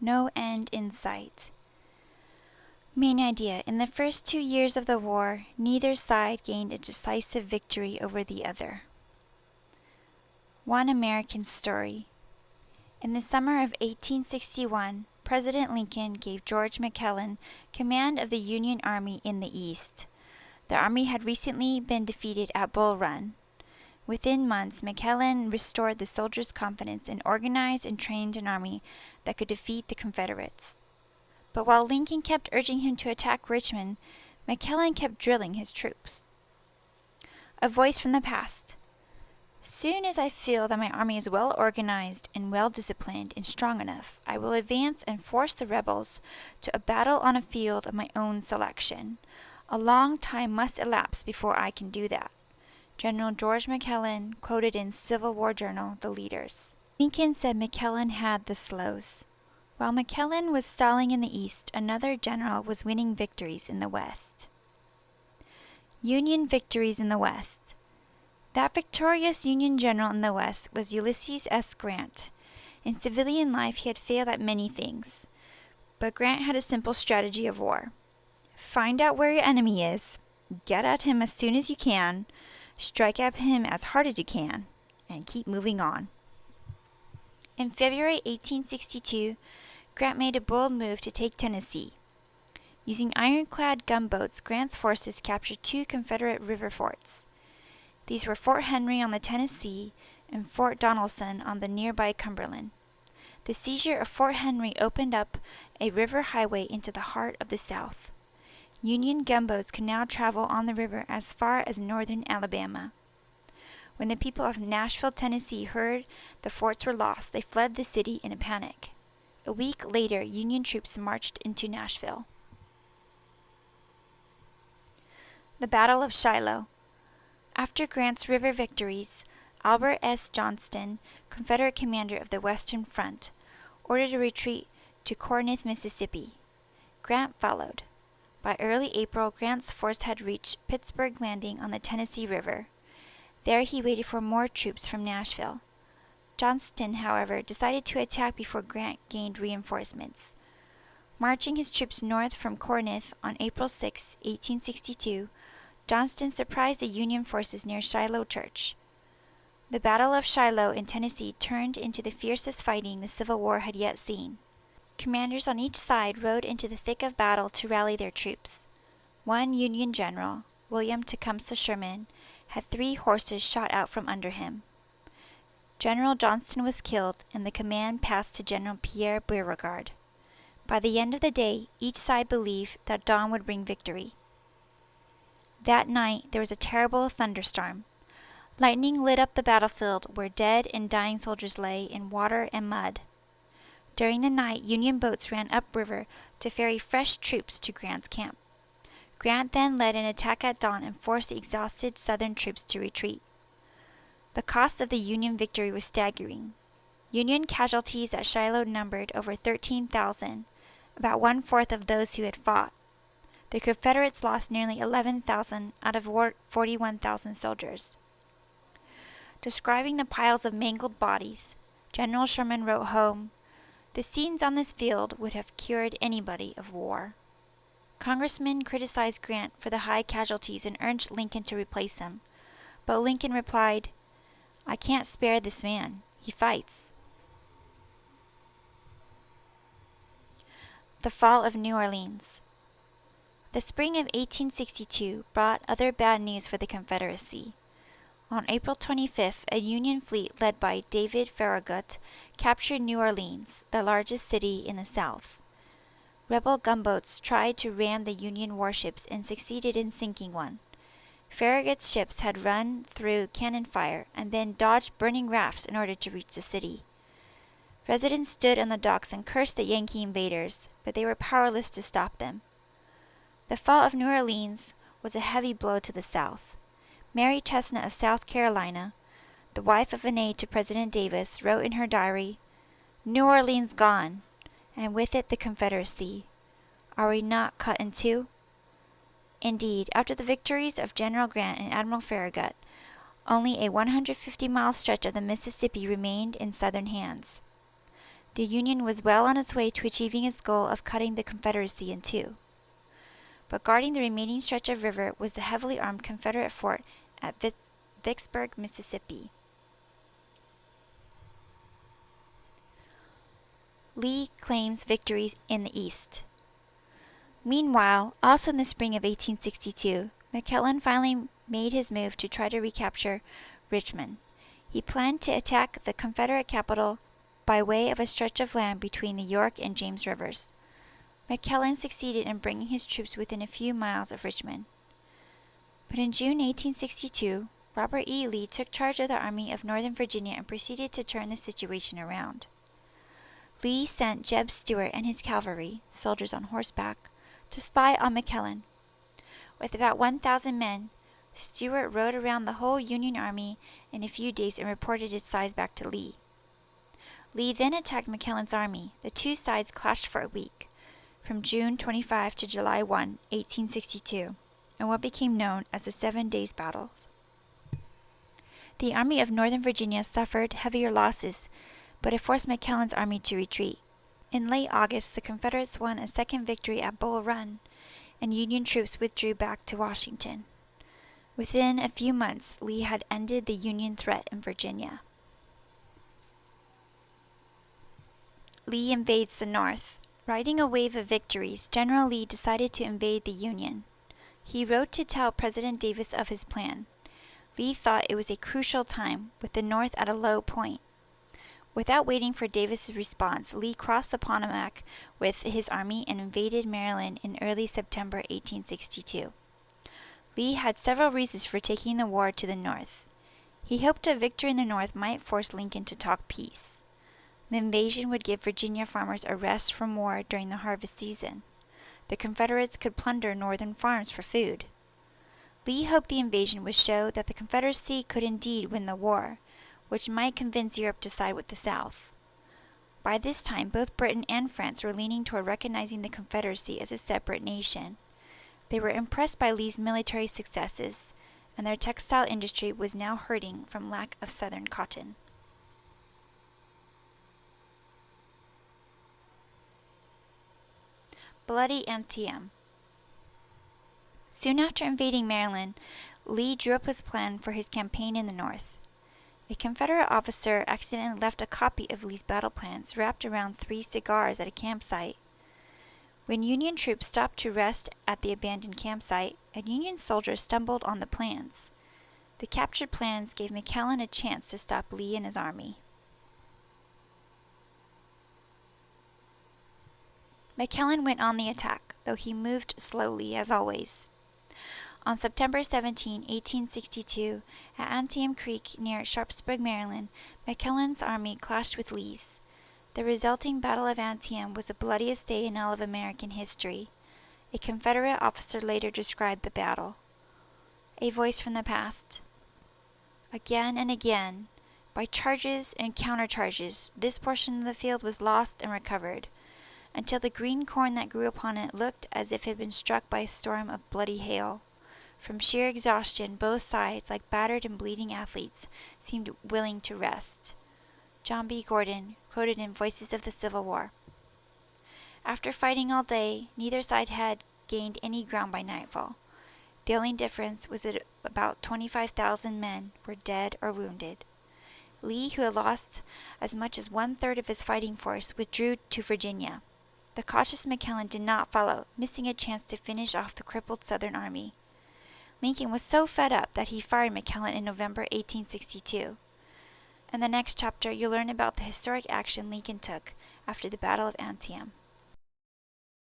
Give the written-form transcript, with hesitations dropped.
no end in sight. Main idea. In the first 2 years of the war, neither side gained a decisive victory over the other. One American story. In the summer of 1861, President Lincoln gave George McClellan command of the Union Army in the East. The army had recently been defeated at Bull Run. Within months, McClellan restored the soldiers' confidence and organized and trained an army that could defeat the Confederates. But while Lincoln kept urging him to attack Richmond, McClellan kept drilling his troops. A voice from the past. Soon as I feel that my army is well organized and well disciplined and strong enough, I will advance and force the rebels to a battle on a field of my own selection. A long time must elapse before I can do that. General George McClellan quoted in Civil War Journal the leaders. Lincoln said McClellan had the slows. While McClellan was stalling in the East, another general was winning victories in the West. Union victories in the West. That victorious Union general in the West was Ulysses S. Grant. In civilian life, he had failed at many things, but Grant had a simple strategy of war. Find out where your enemy is, get at him as soon as you can, strike at him as hard as you can, and keep moving on. In February 1862, Grant made a bold move to take Tennessee. Using ironclad gunboats, Grant's forces captured 2 Confederate river forts. These were Fort Henry on the Tennessee and Fort Donelson on the nearby Cumberland. The seizure of Fort Henry opened up a river highway into the heart of the South. Union gunboats could now travel on the river as far as northern Alabama. When the people of Nashville, Tennessee heard the forts were lost, they fled the city in a panic. A week later, Union troops marched into Nashville. The Battle of Shiloh. After Grant's river victories, Albert S. Johnston, Confederate commander of the Western Front, ordered a retreat to Corinth, Mississippi. Grant followed. By early April, Grant's force had reached Pittsburgh Landing on the Tennessee River. There he waited for more troops from Nashville. Johnston, however, decided to attack before Grant gained reinforcements. Marching his troops north from Corinth on April 6, 1862, Johnston surprised the Union forces near Shiloh Church. The Battle of Shiloh in Tennessee turned into the fiercest fighting the Civil War had yet seen. Commanders on each side rode into the thick of battle to rally their troops. One Union general, William Tecumseh Sherman, had 3 horses shot out from under him. General Johnston was killed, and the command passed to General Pierre Beauregard. By the end of the day, each side believed that dawn would bring victory. That night, there was a terrible thunderstorm. Lightning lit up the battlefield where dead and dying soldiers lay in water and mud. During the night, Union boats ran upriver to ferry fresh troops to Grant's camp. Grant then led an attack at dawn and forced the exhausted Southern troops to retreat. The cost of the Union victory was staggering. Union casualties at Shiloh numbered over 13,000, about 1/4 of those who had fought. The Confederates lost nearly 11,000 out of 41,000 soldiers. Describing the piles of mangled bodies, General Sherman wrote home, "The scenes on this field would have cured anybody of war." Congressmen criticized Grant for the high casualties and urged Lincoln to replace him. But Lincoln replied, "I can't spare this man. He fights." The fall of New Orleans. The spring of 1862 brought other bad news for the Confederacy. On April 25th, a Union fleet led by David Farragut captured New Orleans, the largest city in the South. Rebel gunboats tried to ram the Union warships and succeeded in sinking one. Farragut's ships had run through cannon fire and then dodged burning rafts in order to reach the city. Residents stood on the docks and cursed the Yankee invaders, but they were powerless to stop them. The fall of New Orleans was a heavy blow to the South. Mary Chestnut of South Carolina, the wife of an aide to President Davis, wrote in her diary, "New Orleans gone, and with it the Confederacy. Are we not cut in two?" Indeed, after the victories of General Grant and Admiral Farragut, only a 150-mile stretch of the Mississippi remained in Southern hands. The Union was well on its way to achieving its goal of cutting the Confederacy in two. But guarding the remaining stretch of river was the heavily armed Confederate fort at Vicksburg, Mississippi. Lee claims victories in the East. Meanwhile, also in the spring of 1862, McClellan finally made his move to try to recapture Richmond. He planned to attack the Confederate capital by way of a stretch of land between the York and James rivers. McClellan succeeded in bringing his troops within a few miles of Richmond. But in June 1862, Robert E. Lee took charge of the Army of Northern Virginia and proceeded to turn the situation around. Lee sent Jeb Stuart and his cavalry, soldiers on horseback, to spy on McClellan. With about 1,000 men, Stuart rode around the whole Union army in a few days and reported its size back to Lee. Lee then attacked McClellan's army. The two sides clashed for a week, from June 25 to July 1, 1862, in what became known as the 7 Days' Battles. The Army of Northern Virginia suffered heavier losses, but it forced McClellan's army to retreat. In late August, the Confederates won a second victory at Bull Run, and Union troops withdrew back to Washington. Within a few months, Lee had ended the Union threat in Virginia. Lee invades the North. Riding a wave of victories, General Lee decided to invade the Union. He wrote to tell President Davis of his plan. Lee thought it was a crucial time, with the North at a low point. Without waiting for Davis's response, Lee crossed the Potomac with his army and invaded Maryland in early September 1862. Lee had several reasons for taking the war to the North. He hoped a victory in the North might force Lincoln to talk peace. The invasion would give Virginia farmers a rest from war during the harvest season. The Confederates could plunder northern farms for food. Lee hoped the invasion would show that the Confederacy could indeed win the war, which might convince Europe to side with the South. By this time, both Britain and France were leaning toward recognizing the Confederacy as a separate nation. They were impressed by Lee's military successes, and their textile industry was now hurting from lack of Southern cotton. Bloody Antietam. Soon after invading Maryland, Lee drew up his plan for his campaign in the North. A Confederate officer accidentally left a copy of Lee's battle plans wrapped around 3 cigars at a campsite. When Union troops stopped to rest at the abandoned campsite, a Union soldier stumbled on the plans. The captured plans gave McClellan a chance to stop Lee and his army. McClellan went on the attack, though he moved slowly as always. On September 17, 1862, at Antietam Creek near Sharpsburg, Maryland, McClellan's army clashed with Lee's. The resulting Battle of Antietam was the bloodiest day in all of American history. A Confederate officer later described the battle. A voice from the past. Again and again, by charges and countercharges, this portion of the field was lost and recovered, until the green corn that grew upon it looked as if it had been struck by a storm of bloody hail. From sheer exhaustion, both sides, like battered and bleeding athletes, seemed willing to rest. John B. Gordon, quoted in Voices of the Civil War. After fighting all day, neither side had gained any ground by nightfall. The only difference was that about 25,000 men were dead or wounded. Lee, who had lost as much as 1/3 of his fighting force, withdrew to Virginia. The cautious McClellan did not follow, missing a chance to finish off the crippled Southern army. Lincoln was so fed up that he fired McClellan in November 1862. In the next chapter, you'll learn about the historic action Lincoln took after the Battle of Antietam.